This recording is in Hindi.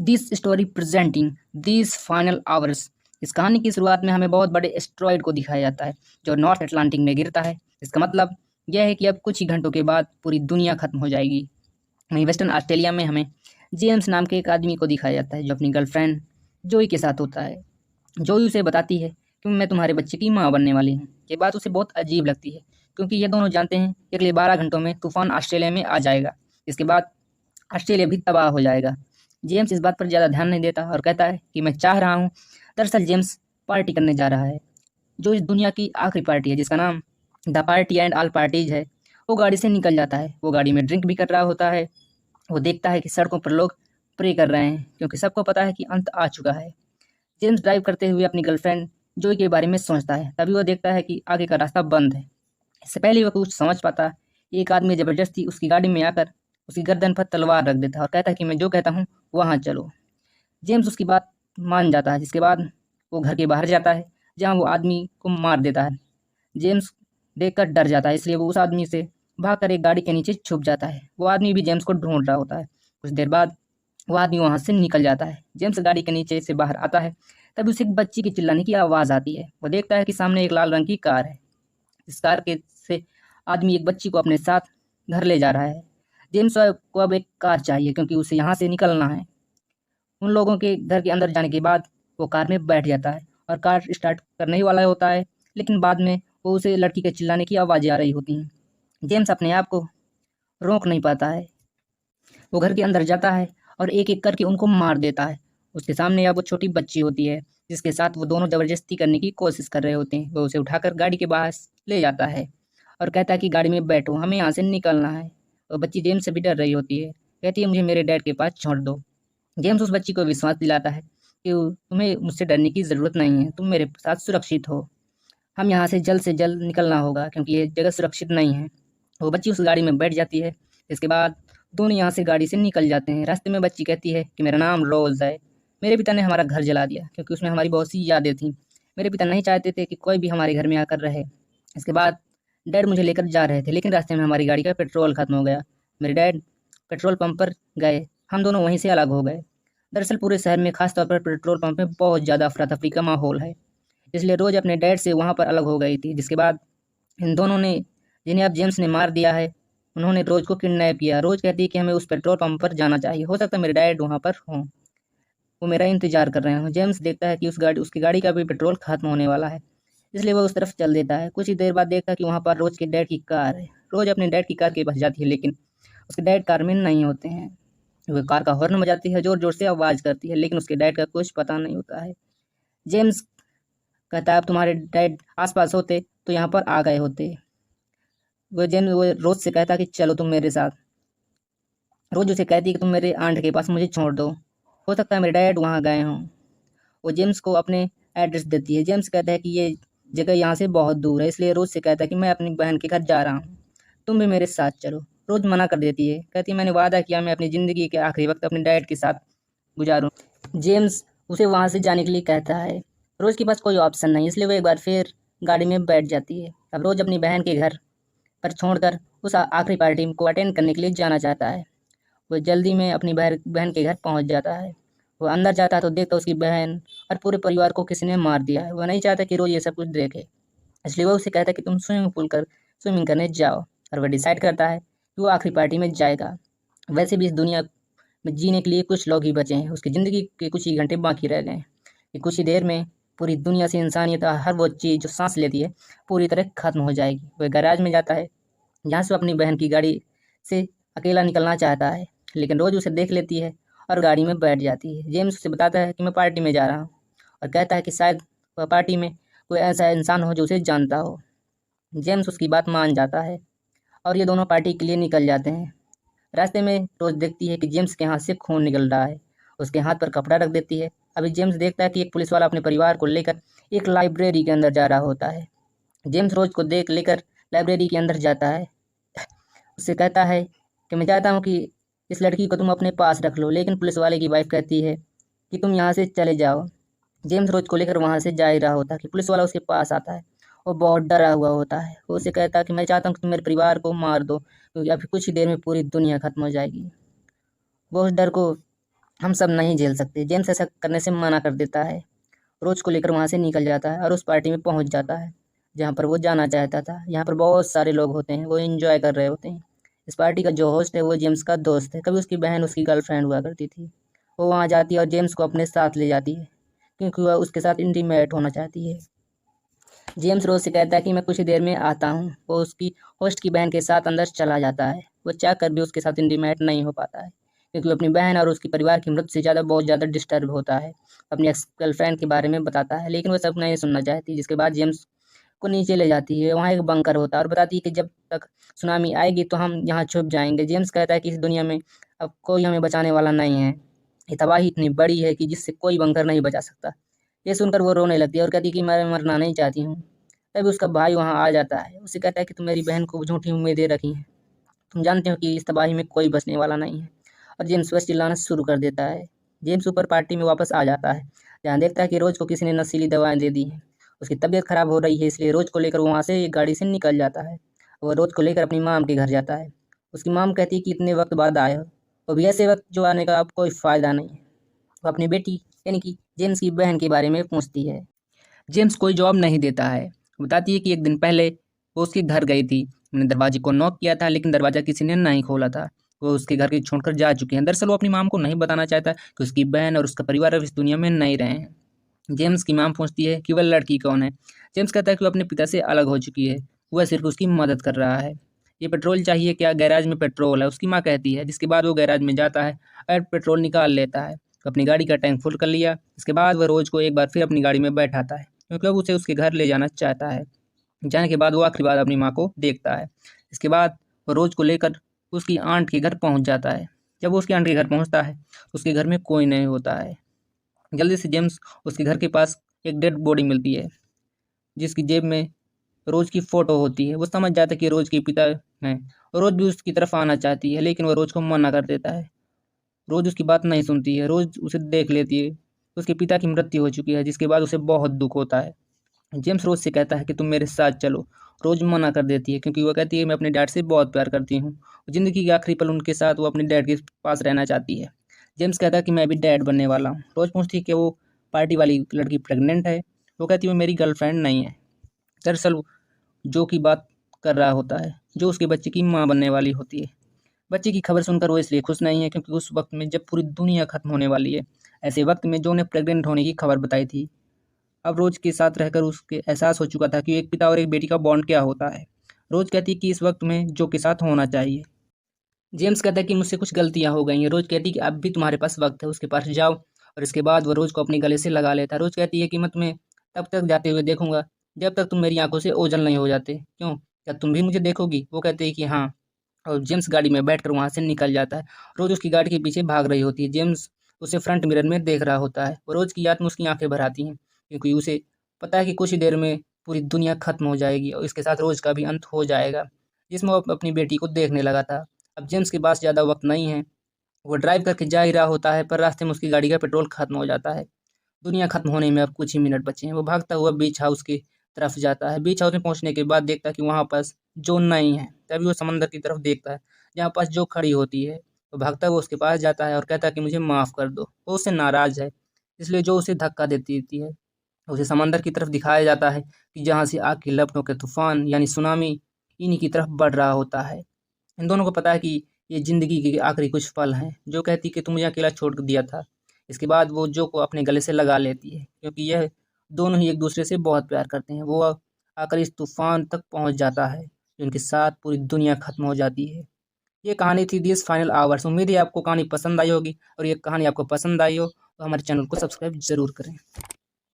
This story presenting this final hours. इस कहानी की शुरुआत में हमें बहुत बड़े एस्ट्रॉयड को दिखाया जाता है जो नॉर्थ अटलांटिक में गिरता है। इसका मतलब यह है कि अब कुछ ही घंटों के बाद पूरी दुनिया खत्म हो जाएगी। वहीं वेस्टर्न ऑस्ट्रेलिया में हमें जेम्स नाम के एक आदमी को दिखाया जाता है जो अपनी गर्लफ्रेंड जोई के साथ होता है। जोई उसे बताती है कि मैं तुम्हारे बच्चे की माँ बनने वाली हूँ। ये बात उसे बहुत अजीब लगती है क्योंकि ये दोनों जानते हैं कि अगले 12 घंटों में तूफान ऑस्ट्रेलिया में आ जाएगा। इसके बाद ऑस्ट्रेलिया भी तबाह हो जाएगा। जेम्स इस बात पर ज़्यादा ध्यान नहीं देता और कहता है कि मैं चाह रहा हूँ। दरअसल जेम्स पार्टी करने जा रहा है जो इस दुनिया की आखिरी पार्टी है जिसका नाम the party and all parties है। वो गाड़ी से निकल जाता है। वो गाड़ी में ड्रिंक भी कर रहा होता है। वो देखता है कि सड़कों पर लोग प्रे कर रहे हैं क्योंकि सबको पता है कि अंत आ चुका है। जेम्स ड्राइव करते हुए अपनी गर्लफ्रेंड जोई के बारे में सोचता है। तभी वो देखता है कि आगे का रास्ता बंद है। इससे पहले वो कुछ समझ पाता, एक आदमी जबरदस्ती उसकी गाड़ी में आकर उसकी गर्दन पर तलवार रख देता है और कहता है कि मैं जो कहता हूँ वहाँ चलो। जेम्स उसकी बात मान जाता है जिसके बाद वो घर के बाहर जाता है जहाँ वो आदमी को मार देता है। जेम्स देखकर डर जाता है इसलिए वो उस आदमी से भागकर एक गाड़ी के नीचे छुप जाता है। वो आदमी भी जेम्स को ढूंढ रहा होता है। कुछ देर बाद वो आदमी वहाँ से निकल जाता है। जेम्स गाड़ी के नीचे से बाहर आता है। तभी उसे एक बच्ची की चिल्लाने की आवाज़ आती है। वो देखता है कि सामने एक लाल रंग की कार है। इस कार के से आदमी एक बच्ची को अपने साथ घर ले जा रहा है। जेम्स को अब एक कार चाहिए क्योंकि उसे यहाँ से निकलना है। उन लोगों के घर के अंदर जाने के बाद वो कार में बैठ जाता है और कार स्टार्ट करने ही वाला होता है, लेकिन बाद में वो उसे लड़की के चिल्लाने की आवाज़ें आ रही होती हैं। जेम्स अपने आप को रोक नहीं पाता है। वो घर के अंदर जाता है और एक एक करके उनको मार देता है। उसके सामने अब वो छोटी बच्ची होती है जिसके साथ वो दोनों ज़बरदस्ती करने की कोशिश कर रहे होते हैं। वो उसे उठाकर गाड़ी के बाहर ले जाता है और कहता है कि गाड़ी में बैठो, हमें यहाँ से निकलना है। और बच्ची जेम्स से भी डर रही होती है। कहती है मुझे मेरे डैड के पास छोड़ दो। जेम्स उस बच्ची को विश्वास दिलाता है कि तुम्हें मुझसे डरने की ज़रूरत नहीं है, तुम मेरे साथ सुरक्षित हो। हम यहाँ से जल्द निकलना होगा क्योंकि ये जगह सुरक्षित नहीं है। वो बच्ची उस गाड़ी में बैठ जाती है। इसके बाद दोनों यहाँ से गाड़ी से निकल जाते हैं। रास्ते में बच्ची कहती है कि मेरा नाम रोज़ है। मेरे पिता ने हमारा घर जला दिया क्योंकि उसमें हमारी बहुत सी यादें थीं। मेरे पिता नहीं चाहते थे कि कोई भी हमारे घर में आकर रहे। इसके बाद डैड मुझे लेकर जा रहे थे लेकिन रास्ते में हमारी गाड़ी का पेट्रोल खत्म हो गया। मेरे डैड पेट्रोल पंप पर गए, हम दोनों वहीं से अलग हो गए। दरअसल पूरे शहर में खास तौर पर पेट्रोल पंप में बहुत ज़्यादा अफरा तफरी का माहौल है, इसलिए रोज़ अपने डैड से वहाँ पर अलग हो गई थी। जिसके बाद इन दोनों ने, जिन्हें अब जेम्स ने मार दिया है, उन्होंने रोज़ को किडनैप किया। रोज़ कहती है कि हमें उस पेट्रोल पंप पर जाना चाहिए, हो सकता है मेरे डैड वहाँ पर हों, वो मेरा इंतजार कर रहे हों। जेम्स देखता है कि उसकी गाड़ी का भी पेट्रोल खत्म होने वाला है, इसलिए वो उस तरफ चल देता है। कुछ ही देर बाद देखता है कि वहाँ पर रोज़ के डैड की कार है। रोज़ अपने डैड की कार के पास जाती है लेकिन उसके डैड कार में नहीं होते हैं। वो कार का हॉर्न बजाती है, ज़ोर ज़ोर से आवाज़ करती है, लेकिन उसके डैड का कुछ पता नहीं होता है। जेम्स कहता है अब तुम्हारे डैड आसपास होते तो यहाँ पर आ गए होते। वो रोज से कहता कि चलो तुम मेरे साथ। रोज उसे कहती कि तुम मेरे आंट के पास मुझे छोड़ दो, हो सकता है मेरे डैड वहाँ गए हों। वो जेम्स को अपने एड्रेस देती है। जेम्स कहता है कि ये जगह यहाँ से बहुत दूर है, इसलिए रोज से कहता है कि मैं अपनी बहन के घर जा रहा हूँ, तुम भी मेरे साथ चलो। रोज मना कर देती है, कहती है मैंने वादा किया मैं अपनी ज़िंदगी के आखिरी वक्त अपने डैड के साथ गुजारूँ। जेम्स उसे वहाँ से जाने के लिए कहता है। रोज़ के पास कोई ऑप्शन नहीं, इसलिए वो एक बार फिर गाड़ी में बैठ जाती है। अब रोज़ अपनी बहन के घर पर छोड़कर उस आखिरी पार्टी को अटेंड करने के लिए जाना चाहता है। वो जल्दी में अपनी बहन के घर पहुंच जाता है। वो अंदर जाता है तो देखता है उसकी बहन और पूरे परिवार को किसी ने मार दिया है। वो नहीं चाहता कि रोज़ ये सब कुछ देखे, इसलिए वो उसे कहता है कि तुम स्विमिंग करने जाओ। और वह डिसाइड करता है कि वो आखिरी पार्टी में जाएगा। वैसे भी इस दुनिया में जीने के लिए कुछ लोग ही बचे हैं। उसकी ज़िंदगी के कुछ ही घंटे बाकी रह गए हैं कि कुछ ही देर में पूरी दुनिया से इंसानियत हर वो चीज़ जो सांस लेती है पूरी तरह खत्म हो जाएगी। वह गैराज में जाता है जहाँ से वो अपनी बहन की गाड़ी से अकेला निकलना चाहता है, लेकिन रोज़ उसे देख लेती है और गाड़ी में बैठ जाती है। जेम्स उसे बताता है कि मैं पार्टी में जा रहा हूँ और कहता है कि शायद वह पार्टी में कोई ऐसा इंसान हो जो उसे जानता हो। जेम्स उसकी बात मान जाता है और ये दोनों पार्टी के लिए निकल जाते हैं। रास्ते में रोज देखती है कि जेम्स के हाथ से खून निकल रहा है। उसके हाथ पर कपड़ा रख देती है। अभी जेम्स देखता है कि एक पुलिस वाला अपने परिवार को लेकर एक लाइब्रेरी के अंदर जा रहा होता है। जेम्स रोज को देख लेकर लाइब्रेरी के अंदर जाता है। उससे कहता है कि मैं चाहता हूँ कि इस लड़की को तुम अपने पास रख लो, लेकिन पुलिस वाले की वाइफ कहती है कि तुम यहाँ से चले जाओ। जेम्स रोज को लेकर वहाँ से जा ही रहा होता है कि पुलिस वाला उसके पास आता है। वो बहुत डरा हुआ होता है। वो उसे कहता है कि मैं चाहता हूँ कि तुम मेरे परिवार को मार दो क्योंकि अभी कुछ ही देर में पूरी दुनिया खत्म हो जाएगी। वो उस डर को हम सब नहीं झेल सकते। जेम्स ऐसा करने से मना कर देता है। रोज को लेकर वहाँ से निकल जाता है और उस पार्टी में पहुँच जाता है जहाँ पर वो जाना चाहता था। यहाँ पर बहुत सारे लोग होते हैं, वो एंजॉय कर रहे होते हैं। इस पार्टी का जो होस्ट है वो जेम्स का दोस्त है। कभी उसकी बहन उसकी गर्लफ्रेंड हुआ करती थी। वो वहाँ जाती है और जेम्स को अपने साथ ले जाती है क्योंकि वह उसके साथ इंटीमेट होना चाहती है। जेम्स रोज से कहता है कि मैं कुछ ही देर में आता हूँ। वो उसकी होस्ट की बहन के साथ अंदर चला जाता है। वो चाह कर भी उसके साथ इंटीमेट नहीं हो पाता है क्योंकि वो अपनी बहन और उसके परिवार की मृत्यु से ज़्यादा बहुत ज़्यादा डिस्टर्ब होता है। अपनी एक्स गर्लफ्रेंड के बारे में बताता है लेकिन वो सब नहीं सुनना चाहती। जिसके बाद जेम्स को नीचे ले जाती है। वहाँ एक बंकर होता है और बताती है कि जब तक सुनामी आएगी तो हम यहाँ छुप जाएंगे। जेम्स कहता है कि इस दुनिया में अब कोई हमें बचाने वाला नहीं है। ये तबाही इतनी बड़ी है कि जिससे कोई बंकर नहीं बचा सकता। ये सुनकर वो रोने लगती है और कहती है कि मैं मरना नहीं चाहती हूँ। तभी उसका भाई वहाँ आ जाता है। उसे कहता है कि तुम मेरी बहन को झूठी उम्मीदें रखी हैं। तुम जानते हो कि इस तबाही में कोई बचने वाला नहीं है। और जेम्स बस चिल्लाना शुरू कर देता है। जेम्स ऊपर पार्टी में वापस आ जाता है जहाँ देखता है कि रोज को किसी ने नशीली दवाएं दे दी हैं। उसकी तबीयत खराब हो रही है इसलिए रोज को लेकर वो वहाँ से एक गाड़ी से निकल जाता है। वो रोज को लेकर अपनी माम के घर जाता है। उसकी माम कहती है कि इतने वक्त बाद आए हो, वो भी ऐसे वक्त जो आने का अब कोई फ़ायदा नहीं है। वो अपनी बेटी यानी कि जेम्स की बहन के बारे में पूछती है। जेम्स कोई जवाब नहीं देता है। बताती है कि एक दिन पहले वो उसके घर गई थी। उन्होंने दरवाजे को नॉक किया था लेकिन दरवाज़ा किसी ने नहीं खोला था। वो उसके घर के छोड़कर जा चुके हैं। दरअसल वो अपनी माम को नहीं बताना चाहता कि उसकी बहन और उसका परिवार अब इस दुनिया में नहीं रहे हैं। जेम्स की माम पूछती है कि वह लड़की कौन है। जेम्स कहता है कि वो अपने पिता से अलग हो चुकी है। वह सिर्फ उसकी मदद कर रहा है। ये पेट्रोल चाहिए क्या? गैराज में पेट्रोल है, उसकी माँ कहती है। जिसके बाद वो गैराज में जाता है और पेट्रोल निकाल लेता है। तो अपनी गाड़ी का टैंक फुल कर लिया। इसके बाद वह रोज को एक बार फिर अपनी गाड़ी में बैठाता है क्योंकि अब उसे उसके घर ले जाना चाहता है। जाने के बाद वो आखिरी बार अपनी माँ को देखता है। इसके बाद वो रोज को लेकर उसकी आंट के घर पहुंच जाता है। जब वो उसकी आंट के घर पहुंचता है तो उसके घर में कोई नहीं होता है। जल्दी से जेम्स उसके घर के पास एक डेड बॉडी मिलती है जिसकी जेब में रोज की फोटो होती है। वो समझ जाता है कि रोज के पिता हैं और रोज भी उसकी तरफ आना चाहती है लेकिन वो रोज को मना कर देता है। रोज उसकी बात नहीं सुनती है। रोज उसे देख लेती है। उसके पिता की मृत्यु हो चुकी है जिसके बाद उसे बहुत दुख होता है। जेम्स रोज से कहता है कि तुम मेरे साथ चलो। रोज मना कर देती है क्योंकि वो कहती है मैं अपने डैड से बहुत प्यार करती हूँ। जिंदगी के आखिरी पल उनके साथ वो अपने डैड के पास रहना चाहती है। जेम्स कहता है कि मैं भी डैड बनने वाला हूँ। रोज पूछती है कि वो पार्टी वाली लड़की प्रेग्नेंट है। वो कहती है वो मेरी गर्लफ्रेंड नहीं है। दरअसल वो जो की बात कर रहा होता है जो उसके बच्चे की माँ बनने वाली होती है। बच्चे की खबर सुनकर वो इसलिए खुश नहीं है क्योंकि उस वक्त में जब पूरी दुनिया खत्म होने वाली है, ऐसे वक्त में जो ने प्रेग्नेंट होने की खबर बताई थी, अब रोज के साथ रहकर उसके एहसास हो चुका था कि एक पिता और एक बेटी का बॉन्ड क्या होता है। रोज कहती है कि इस वक्त में जो के साथ होना चाहिए। जेम्स कहता है कि मुझसे कुछ गलतियां हो गई हैं। रोज कहती है कि अब भी तुम्हारे पास वक्त है, उसके पास जाओ। और इसके बाद वो रोज को अपने गले से लगा लेता है। रोज कहती है कि मैं तुम्हें तब तक जाते हुए देखूंगा जब तक तुम मेरी आंखों से ओझल नहीं हो जाते। क्यों, क्या तुम भी मुझे देखोगी? वो कहते हैं कि हाँ। और जेम्स गाड़ी में बैठकर वहाँ से निकल जाता है। रोज उसकी गाड़ी के पीछे भाग रही होती है। जेम्स उसे फ्रंट मिरर में देख रहा होता है। वो रोज की याद में उसकी आंखें भर आती हैं क्योंकि उसे पता है कि कुछ ही देर में पूरी दुनिया खत्म हो जाएगी और इसके साथ रोज का भी अंत हो जाएगा जिसमें वो अपनी बेटी को देखने लगा था। अब जेम्स के पास ज़्यादा वक्त नहीं है। वो ड्राइव करके जा ही रहा होता है पर रास्ते में उसकी गाड़ी का पेट्रोल खत्म हो जाता है। दुनिया खत्म होने में अब कुछ ही मिनट बचे हैं। वो भागता हुआ बीच हाउस की तरफ जाता है। बीच हाउस में पहुंचने के बाद देखता है कि वहाँ पास जो नहीं है। तभी वो समंदर की तरफ देखता है जहाँ पास जो खड़ी होती है। वो भागता हुआ उसके पास जाता है और कहता है कि मुझे माफ़ कर दो। वो उससे नाराज़ है इसलिए जो उसे धक्का देती है। उसे समंदर की तरफ दिखाया जाता है कि जहाँ से आग की लपटों के तूफान यानी सुनामी इन्हीं की तरफ बढ़ रहा होता है। इन दोनों को पता है कि ये ज़िंदगी के आखिरी कुछ पल हैं। जो कहती कि तू मुझे अकेला छोड़ दिया था। इसके बाद वो जो को अपने गले से लगा लेती है क्योंकि यह दोनों ही एक दूसरे से बहुत प्यार करते हैं। वो आकर इस तूफान तक पहुंच जाता है जिनके साथ पूरी दुनिया खत्म हो जाती है। ये कहानी थी दिस फाइनल आवर्स। उम्मीद है आपको कहानी पसंद आई होगी और ये कहानी आपको पसंद आई हो तो हमारे चैनल को सब्सक्राइब ज़रूर करें।